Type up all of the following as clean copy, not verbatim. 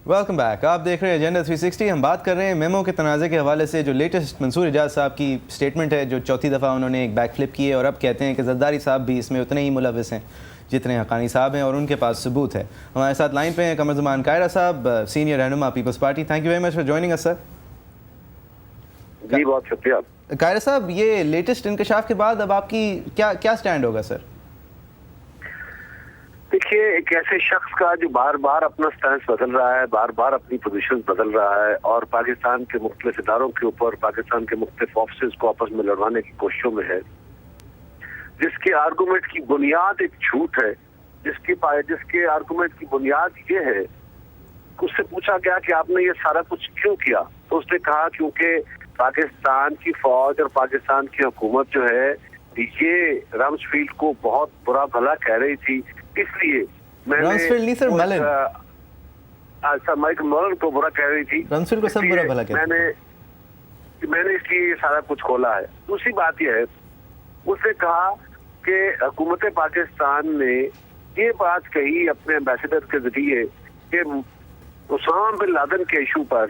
Welcome back. आप देख रहे हैं एजेंडा 360। हम बात कर रहे हैं मेमो के तनाज़े के हवाले से। जो लेटेस्ट मंसूर इजाज़ साहब की स्टेटमेंट है, जो चौथी दफ़ा उन्होंने एक बैक फ्लिप की है और अब कहते हैं कि ज़रदारी साहब भी इसमें उतने ही मुलविस हैं जितने हक़ानी साहब हैं और उनके पास सबूत है। हमारे साथ लाइन पे हैं कमरज़मान कायरा साहब, सीनियर रहनुमा people's party. Thank you very much for joining us sir. जी बहुत शुक्रिया। कायरा साहब, ये लेटेस्ट इंकशाफ के बाद अब आपकी क्या स्टैंड होगा सर? देखिए, एक ऐसे शख्स का जो बार बार अपना स्टैंड बदल रहा है, बार बार अपनी पोजीशन बदल रहा है और पाकिस्तान के मुख्तलिफ इदारों के ऊपर पाकिस्तान के मुख्तलिफ ऑफिस को आपस में लड़वाने की कोशिशों में है, जिसके आर्गूमेंट की बुनियाद एक झूठ है, जिसके आर्गूमेंट की बुनियाद ये है, उससे पूछा गया कि आपने ये सारा कुछ क्यों किया, तो उसने कहा क्योंकि पाकिस्तान की फौज और पाकिस्तान की हुकूमत जो है ये रम्सफील्ड को बहुत बुरा भला कह रही थी, इसलिए मैंने माइकल मॉलन को बुरा कह रही थी, रम्सफील्ड को सब बुरा भला कहते हैं। मैंने इसलिए ये सारा कुछ खोला है। दूसरी बात यह है, उसने कहा कि हुकूमत पाकिस्तान ने ये बात कही अपने एम्बेसडर के जरिए कि उसामा बिन लादेन के इशू पर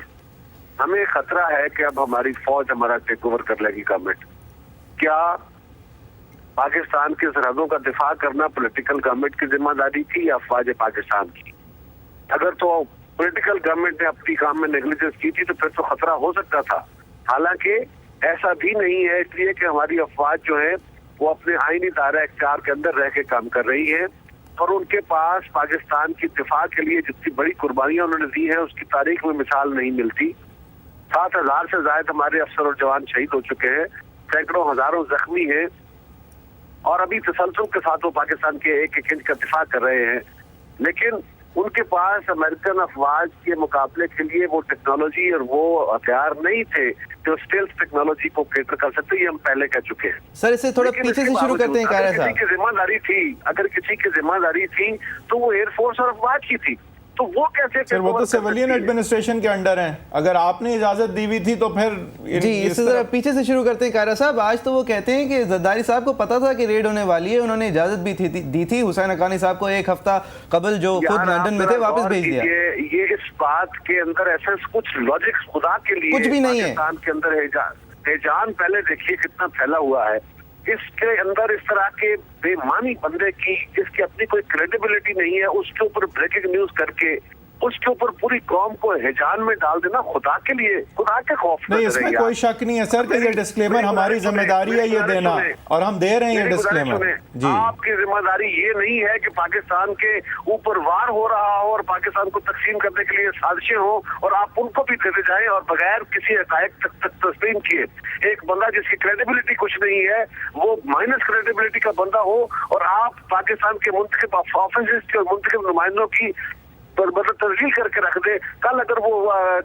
हमें खतरा है कि अब हमारी फौज हमारा टेक ओवर कर लेगी गवर्नमेंट। क्या पाकिस्तान की सरहदों का दिफा करना पॉलिटिकल गवर्नमेंट की जिम्मेदारी थी या अफवाज पाकिस्तान की? अगर तो पॉलिटिकल गवर्नमेंट ने अपनी काम में नेग्लिजेंस की थी तो फिर तो खतरा हो सकता था। हालांकि ऐसा भी नहीं है, इसलिए कि हमारी अफवाज जो है वो अपने आईनी दायरा इख्तियार के अंदर रह के काम कर रही है और उनके पास पाकिस्तान की दिफा के लिए जितनी बड़ी कुर्बानियां उन्होंने दी है उसकी तारीख में मिसाल नहीं मिलती। 7,000 से ज्यादा हमारे अफसर और जवान शहीद हो चुके हैं, सैकड़ों हजारों जख्मी हैं और अभी तसलसल के साथ वो पाकिस्तान के एक एक इंच का दिफा कर रहे हैं, लेकिन उनके पास अमेरिकन अफवाज के मुकाबले के लिए वो टेक्नोलॉजी और वो हथियार नहीं थे जो स्टेल्थ टेक्नोलॉजी को कैटर कर सकते। ये हम पहले कह चुके हैं। सर, इसे थोड़ा पीछे से शुरू करते हैं कायरा साहब। अगर किसी की जिम्मेदारी थी तो वो एयरफोर्स और अफवाज की थी, तो वो कैसे? सर, वो तो सिविलियन एडमिनिस्ट्रेशन के अंडर हैं। अगर आपने इजाजत दी हुई थी तो फिर जी इससे जरा पीछे से शुरू करते हैं कायरा साहब। आज तो वो कहते हैं कि जरदारी साहब को पता था कि रेड होने वाली है, उन्होंने इजाजत भी दी थी। हुसैन हक्कानी साहब को एक हफ्ता कबल जो खुद लंदन में थे वापस भेज दिया। ये इस बात के अंदर ऐसा कुछ लॉजिक खुदा के लिए कुछ भी नहीं है। पाकिस्तान के अंदर हैजान पहले देखिए कितना फैला हुआ है। इसके अंदर इस तरह के बेमानी बंदे की जिसकी अपनी कोई क्रेडिबिलिटी नहीं है, उसके ऊपर ब्रेकिंग न्यूज करके उसके ऊपर पूरी कौम को हैजान में डाल देना, खुदा के लिए, खुदा के खौफ नहीं, इसमें कोई शक नहीं है सर कि ये डिस्क्लेमर हमारी जिम्मेदारी है ये देना, और हम दे रहे हैं ये डिस्क्लेमर। जी, आपकी जिम्मेदारी ये नहीं है कि पाकिस्तान के ऊपर वार हो रहा हो और पाकिस्तान को तकसीम करने के लिए साजिशें हो और आप उनको भी देते जाएं और बगैर किसी हकायक तक तस्लीम किए एक बंदा जिसकी क्रेडिबिलिटी कुछ नहीं है, वो माइनस क्रेडिबिलिटी का बंदा हो और आप पाकिस्तान के मुंतखब ऑफिस के और मुंतखब नुमाइंदों की मतलब तब्दील करके रख दे। कल अगर वो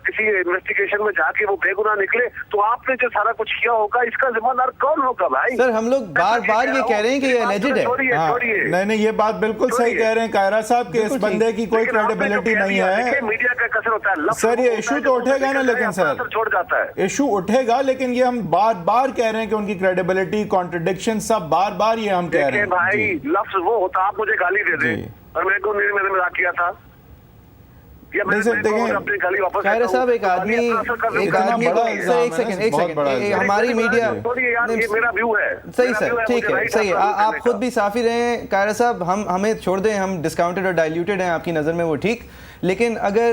किसी इन्वेस्टिगेशन में जाके वो बेगुनाह निकले तो आपने जो सारा कुछ किया होगा इसका जिम्मेदार कौन होगा भाई? सर, हम लोग बार बार ये कह रहे हैं कि ये एलिजिड है। नहीं, ये बात बिल्कुल सही कह रहे हैं कायरा साहब कि इस बंदे की कोई क्रेडिबिलिटी नहीं है। मीडिया का कसर होता है सर, ये इशू तो उठेगा ना, लेकिन सर छोड़ जाता है, इशू उठेगा, लेकिन ये हम बार बार कह रहे हैं कि उनकी क्रेडिबिलिटी, कॉन्ट्रडिक्शन सब बार बार ये हम कह रहे हैं। भाई लफ्ज वो होता, आप मुझे गाली दे दे और मैंने मजाक किया था। नहीं सर, देखिए कायरा साहब, एक आदमी एक सेकंड हमारी मीडिया, मेरा व्यू है। सही सर, ठीक है, सही है। आप खुद भी साफी रहे हैं कायरा साहब, हमें छोड़ दें, हम डिस्काउंटेड और डाइल्यूटेड हैं आपकी नज़र में, वो ठीक। लेकिन अगर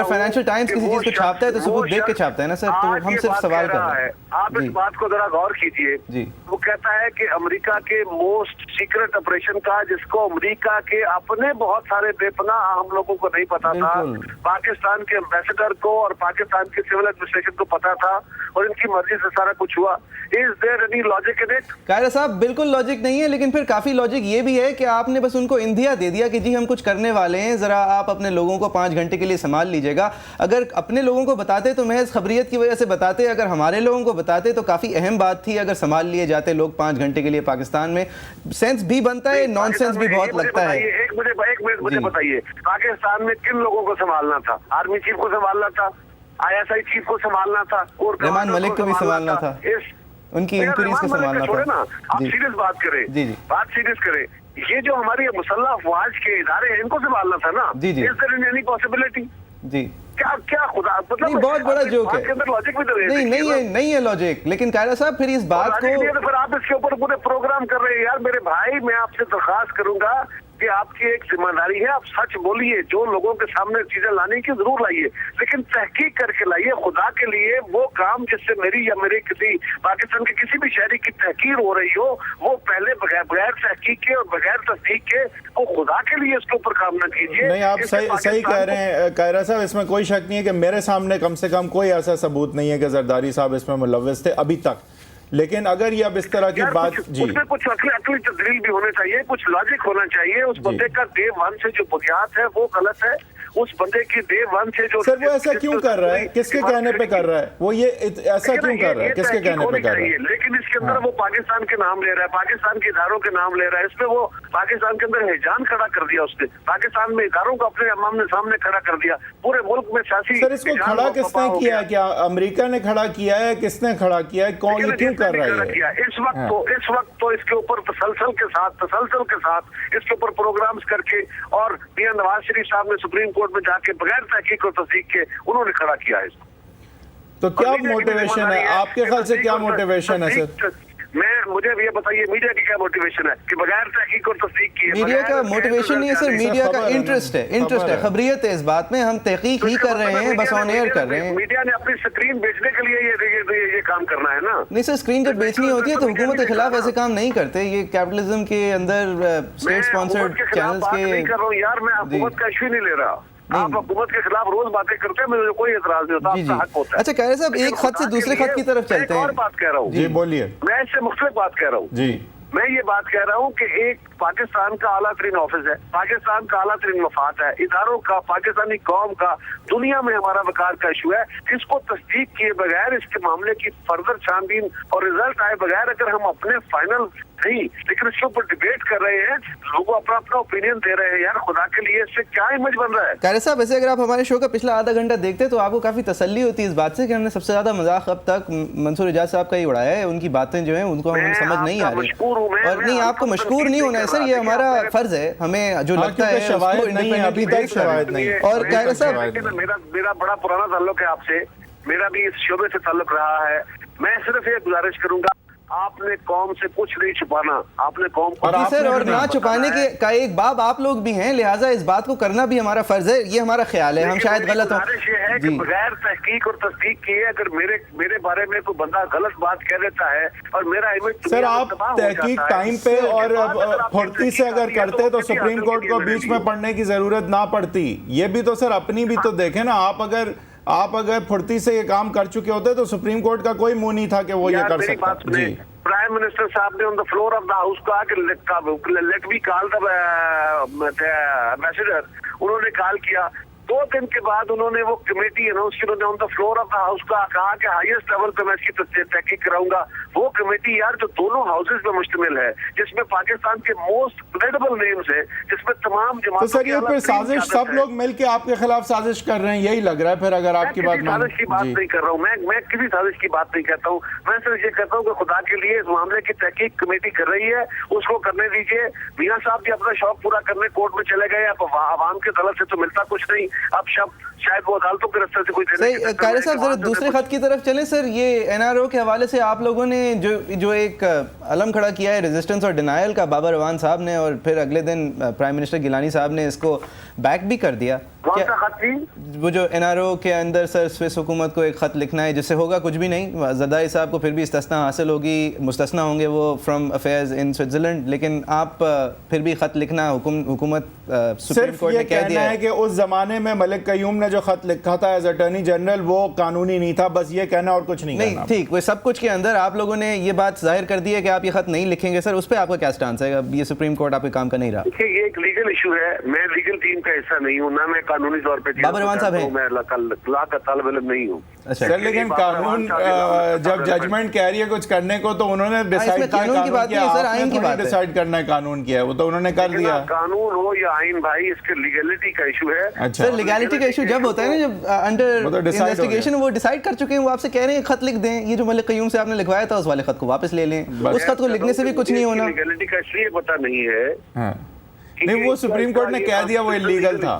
फाइनेंशियल टाइम्स किसी चीज को छापता है तो सबूत देख के छापता है ना सर, तो हम सिर्फ सवाल कर रहे हैं। आप इस बात को जरा गौर कीजिए जी। वो कहता है कि अमेरिका के मोस्ट सीक्रेट ऑपरेशन का, जिसको अमेरिका के अपने बहुत सारे बेपनाह हम लोगों को नहीं पता था, पाकिस्तान के एम्बेसडर को और पाकिस्तान के सिविल एडमिनिस्ट्रेशन को पता था और इनकी मर्जी से सारा कुछ हुआ। Is there any logic in it? Kaira साहब, बिल्कुल लॉजिक नहीं है, लेकिन फिर काफी लॉजिक ये भी है कि आपने बस उनको इंदिया दे दिया कि जी हम कुछ करने वाले हैं, जरा आप अपने लोगों को 5 घंटे के लिए संभाल लीजिएगा। अगर अपने लोगों को बताते तो महज खबरियत की वजह से बताते, अगर हमारे लोगों को बताते तो काफी अहम बात थी। अगर संभाल लिए जाते लोग 5 घंटे के लिए पाकिस्तान में, सेंस भी बनता है, नॉनसेंस भी बहुत लगता है। एक मिनट मुझे बताइए, पाकिस्तान में किन लोगों को संभालना था? आर्मी चीफ को संभालना था, ISI चीफ को संभालना था, रहमान मलिक को भी संभालना था, उनकी इंक्वायरीज को संभालना था। आप सीरियस बात करें, बात सीरियस करें। ये जो हमारी मुसल्लह अफवाज के इदारे हैं इनको संभालना था ना। जी, जी। Is there any possibility? जी क्या क्या खुदा मतलब नहीं, बहुत बड़ा जोक है। के अंदर लॉजिक भी तो नहीं है लॉजिक, लेकिन कायरा साहब फिर इस बात को तो फिर आप इसके ऊपर पूरे प्रोग्राम कर रहे हैं। यार मेरे भाई, मैं आपसे दरख्वास्त करूंगा कि आपकी एक जिम्मेदारी है, आप सच बोलिए, जो लोगों के सामने चीजें लाने की जरूर लाइए, लेकिन तहकीक करके लाइए खुदा के लिए। वो काम जिससे मेरी या मेरे किसी पाकिस्तान के किसी भी शहरी की तहकीर हो रही हो, वो पहले बगैर तहकीक के और बगैर तस्दीक के वो खुदा के लिए इसके ऊपर काम न कीजिए। नहीं, आप सही कह रहे हैं कायरा साहब, इसमें कोई शक नहीं है कि मेरे सामने कम से कम कोई ऐसा सबूत नहीं है कि जरदारी साहब इसमें मुलव्वस थे अभी तक। लेकिन अगर ये अब इस तरह की बात जी उसमें कुछ अकली तदलील भी होने चाहिए, कुछ लॉजिक होना चाहिए। उस बंदे का डे वन से जो बुनियाद है वो गलत है। उस बंदे की डे वन से जो सर वो ऐसा क्यों कर रहा है, किसके कहने पे कर रहा है वो, ये ऐसा क्यों कर रहा है, किसके कहने पे कर रहा है? लेकिन इसके अंदर वो पाकिस्तान के नाम ले रहा है, पाकिस्तान के इदारों के नाम ले रहा है। इसमें वो पाकिस्तान के अंदर हिजान खड़ा कर दिया उसने, पाकिस्तान में इदारों को अपने आमने सामने खड़ा कर दिया, पूरे मुल्क में सियासी। सर इसको खड़ा किसने किया है? क्या अमेरिका ने खड़ा किया है, किसने खड़ा किया है, कौन, ये क्यों कर रहा है? इस वक्त तो इसके ऊपर तसलसल के साथ इसके ऊपर प्रोग्राम्स करके, और मियां नवाज शरीफ साहब ने सुप्रीम कोर्ट में जाके बगैर तहकीक और तस्दीक के उन्होंने खड़ा किया है इसको। तो क्या मोटिवेशन है आपके ख्याल से, क्या मोटिवेशन है सर? मुझे ये बताइए मीडिया की क्या मोटिवेशन है कि बगैर तहकीक और तस्दीक किए? मीडिया का मोटिवेशन नहीं है सर, मीडिया का इंटरेस्ट है, खबरियत है इस बात में। हम तहकीक ही कर रहे हैं, बस ऑन एयर कर रहे हैं। मीडिया ने अपनी स्क्रीन बेचने के लिए ये काम करना है ना। नहीं सर, स्क्रीन जब बेचनी होती है तो हुकूमत के खिलाफ ऐसे काम नहीं करते। ये कैपिटलिज्म के अंदर स्टेट स्पॉन्सर्ड चैनल्स के नहीं कर रहा हूँ यार, मैं हुकूमत का इश्यू नहीं ले रहा। आप हुकूमत के खिलाफ रोज बातें करते हैं, मुझे कोई एतराज नहीं होता, आपका हक होता है। अच्छा कायरा साहब, एक खत से दूसरे खत की तरफ चलते हैं। और बात कह रहा हूँ जी, बोलिए। मैं इससे मुख्तलिफ बात कह रहा हूँ जी। मैं ये बात कह रहा हूँ कि एक पाकिस्तान का आला तरीन ऑफिस है, पाकिस्तान का आला तरीन मफाद है, इदारों का, पाकिस्तानी कौम का, दुनिया में हमारा वकार का इशू है। इसको तस्दीक किए बगैर, इसके मामले की फर्दर छानबीन और रिजल्ट आए बगैर अगर हम अपने फाइनल नहीं, लेकिन इसके ऊपर डिबेट कर रहे हैं, लोग अपना अपना ओपिनियन दे रहे हैं, यार खुदा के लिए इससे क्या इमेज बन रहा है? कायरा साहब, वैसे अगर आप हमारे शो का पिछला आधा घंटा देखते तो आपको काफी तसल्ली होती है इस बात से कि हमने सबसे ज्यादा मजाक अब तक मंसूर इजाज साहब का ही उड़ाया है। उनकी बातें जो हैं उनको हम समझ नहीं आ रही, और नहीं, आपको मशकूर नहीं होना है सर, ये हमारा फर्ज है। हमें जो लगता है शवाहिद नहीं है, अभी तक शवाहिद नहीं है। और कायरा साहब, मेरा बड़ा पुराना ताल्लुक है आपसे, मेरा भी इस शोबे से ताल्लुक रहा है। मैं सिर्फ ये गुजारिश करूंगा, आपने कौम से कुछ नहीं छुपाना, आपने कौम को सर, और ना छुपाने के का एक बाब आप लोग भी हैं, लिहाजा इस बात को करना भी हमारा फर्ज है। ये हमारा ख्याल है, हम शायद गलत हो। ये है कि बगैर तहकीक और तस्दीक किए अगर मेरे बारे में कोई बंदा गलत बात कह देता है और मेरा इमेज, सर आप तहकीक टाइम पे और फुर्ती से अगर करते तो सुप्रीम कोर्ट को बीच में पढ़ने की जरूरत ना पड़ती। ये भी तो सर अपनी भी तो देखें ना, आप अगर फुर्ती से ये काम कर चुके होते तो सुप्रीम कोर्ट का कोई मुंह नहीं था कि वो ये कर सकता। जी, प्राइम मिनिस्टर साहब ने on the floor of the house कहा कि let me call the ambassador, उन्होंने कॉल किया। 2 दिन के बाद उन्होंने वो कमेटी अनाउंस की, उन्होंने on the floor of the house का कहा कि हाईएस्ट लेवल पे मैं इसकी तहकीक कराऊंगा। वो कमेटी यार जो दोनों हाउसेज पे मुश्तमिल है, जिसमें पाकिस्तान के मोस्ट क्रेडिबल नेम्स है, जिसमें तमाम जमातों, तो सर ये फिर साजिश, सब लोग मिलके आपके खिलाफ साजिश कर रहे हैं, यही लग रहा है फिर अगर आपकी बात साजिश की बात नहीं कर रहा हूँ मैं किसी साजिश की बात नहीं कहता हूँ। मैं सिर्फ ये कहता हूँ कि खुदा के लिए इस मामले की तहकीक कमेटी कर रही है, उसको करने दीजिए। मियां साहब भी अपना शौक पूरा करने कोर्ट में चले गए, अब आवाम के दल से तो मिलता कुछ नहीं, अब शायद वो अदालतों के रास्ते से कोई सही। कायरा साहब जरा दूसरे खत की तरफ चलें सर। ये एनआरओ के हवाले से आप लोगों ने जो एक अलम खड़ा किया है रेजिस्टेंस और डिनायल का, बाबर रवान साहब ने, और फिर अगले दिन प्राइम मिनिस्टर गिलानी साहब ने इसको बैक भी कर दिया। वो जो एनआरओ के अंदर सर स्विस हुकूमत को एक खत लिखना है जिससे होगा कुछ भी नहीं, जरदारी साहब को फिर भी इस्तिस्ना हासिल होगी, मुस्तस्ना होंगे वो फ्रॉम अफेयर्स इन स्विट्जरलैंड, लेकिन आप फिर भी खत लिखना हुकूमत सुप्रीम कोर्ट ने कह दिया है कि उस जमाने में मलिक कयूम ने जो खत लिखा था एज अटॉर्नी जनरल वो कानूनी नहीं था, बस ये कहना और कुछ नहीं। ठीक, वो सब कुछ के अंदर आप लोगों ने ये बात जाहिर कर दी है कि आप ये खत नहीं लिखेंगे। सर उस पर आपका क्या स्टांस है? ये सुप्रीम कोर्ट आपके काम का नहीं रहा। देखिए ये एक लीगल इशू है, मैं लीगल टीम का हिस्सा नहीं हूँ, ना मैं कानूनी तौर पे। बाबर रवान रहमान साहब हैं। मैं ला का तालिब इल्म नहीं हूँ। अच्छा सर लेकिन कानून जब जजमेंट कह रही है कुछ करने को तो उन्होंने डिसाइड किया, कानून की बात नहीं है सर, आइन की बात है। डिसाइड करना है कानून किया है, वो तो उन्होंने कर दिया। कानून हो या आइन भाई, इसके लीगलिटी का इशू है। अच्छा सर लीगैलिटी का इशू जब होता है ना, जब अंडर इन्वेस्टिगेशन वो डिसाइड कर चुके हैं, वो आपसे कह रहे हैं खत लिख दें, ये जो मलिक कयूम से आपने लिखवाया था उस वाले खत को वापस ले लें, उस खत को लिखने से भी कुछ नहीं होना। लीगलिटी का इशू ये पता नहीं है। नहीं वो सुप्रीम कोर्ट ने कह दिया वो इलीगल था।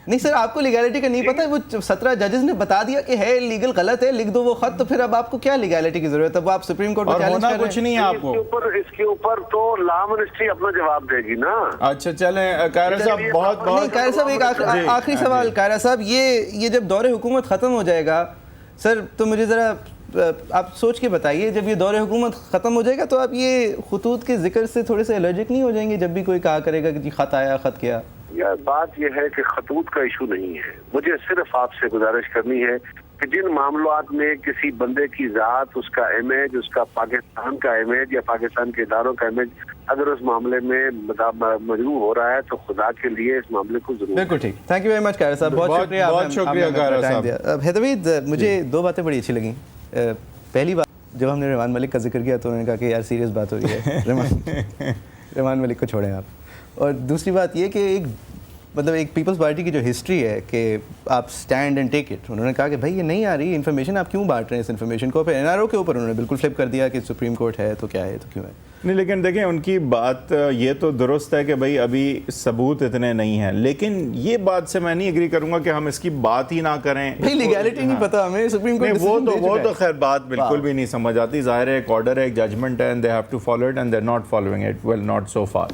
नहीं सर आपको लीगैलिटी का नहीं पता, वो 17 जजेस ने बता दिया कि है इलीगल, गलत है, लिख दो वो खत, तो फिर अब आपको क्या लीगैलिटी की जरूरत है? अब आप सुप्रीम कोर्ट को चैलेंज कर रहे हैं। कुछ नहीं है आपको इसके ऊपर तो लॉ मिनिस्ट्री अपना जवाब देगी ना। अच्छा चलें कायरा साहब, बहुत नहीं कायरा साहब एक आखिरी सवाल, कायरा साहब ये जब दौरे हुकूमत ख़त्म हो जाएगा सर, तो मुझे ज़रा आप सोच के बताइए, जब ये दौरे हुकूमत ख़त्म हो जाएगा तो आप ये खतूत के जिक्र से थोड़े से एलर्जिक नहीं हो जाएंगे जब भी कोई कहा करेगा कि जी खत आया, खत किया? यार बात यह है कि खतूत का इशू नहीं है। मुझे सिर्फ आपसे गुजारिश करनी है कि जिन मामलात में किसी बंदे की ज़ात, उसका इमेज, उसका पाकिस्तान का इमेज या पाकिस्तान के इदारों का इमेज अगर उस मामले में मजरूह हो रहा है तो खुदा के लिए इस मामले को जरूर। बिल्कुल ठीक। Thank you very much Kaira साहब, बहुत शुक्रिया कायरा साहब। हैदरवीद, मुझे दो बातें बड़ी अच्छी लगी। पहली बात, जब हमने रहमान मलिक का जिक्र किया तो उन्होंने कहा कि यार सीरियस बात हो रही है, रहमान मलिक को छोड़ें आप। और दूसरी बात ये कि एक पीपल्स पार्टी की जो हिस्ट्री है कि आप स्टैंड एंड टेक इट, उन्होंने कहा कि भाई ये नहीं आ रही इन्फॉर्मेशन, आप क्यों बांट रहे हैं इस इन्फॉर्मेशन को? फिर एनआरओ के ऊपर उन्होंने बिल्कुल फ्लिप कर दिया कि सुप्रीम कोर्ट है तो क्या है, तो क्यों है। नहीं लेकिन देखें उनकी बात ये तो दुरुस्त है कि भाई अभी सबूत इतने नहीं हैं, लेकिन ये बात से मैं नहीं एग्री करूंगा कि हम इसकी बात ही ना करें। भाई लीगैलिटी नहीं पता हमें, सुप्रीम कोर्ट वो तो खैर बात बिल्कुल भी नहीं समझ आती। ज़ाहिर है एक ऑर्डर है, एक जजमेंट है, and they have to follow it and they are not following it, well not so far.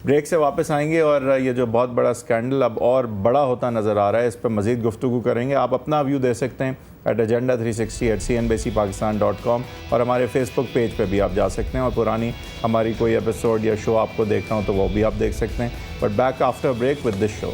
Break से वापस आएंगे और ये जो बहुत बड़ा स्कैंडल अब और बड़ा होता नज़र आ रहा है, इस पर मज़ीद गुफ्तगू करेंगे। आप अपना व्यू दे सकते हैं @agenda360@cnbcpakistan.com और हमारे फेसबुक पेज पे भी आप जा सकते हैं, और पुरानी हमारी कोई एपिसोड या शो आपको देखना हो तो वो भी आप देख सकते हैं। But back after break with this show.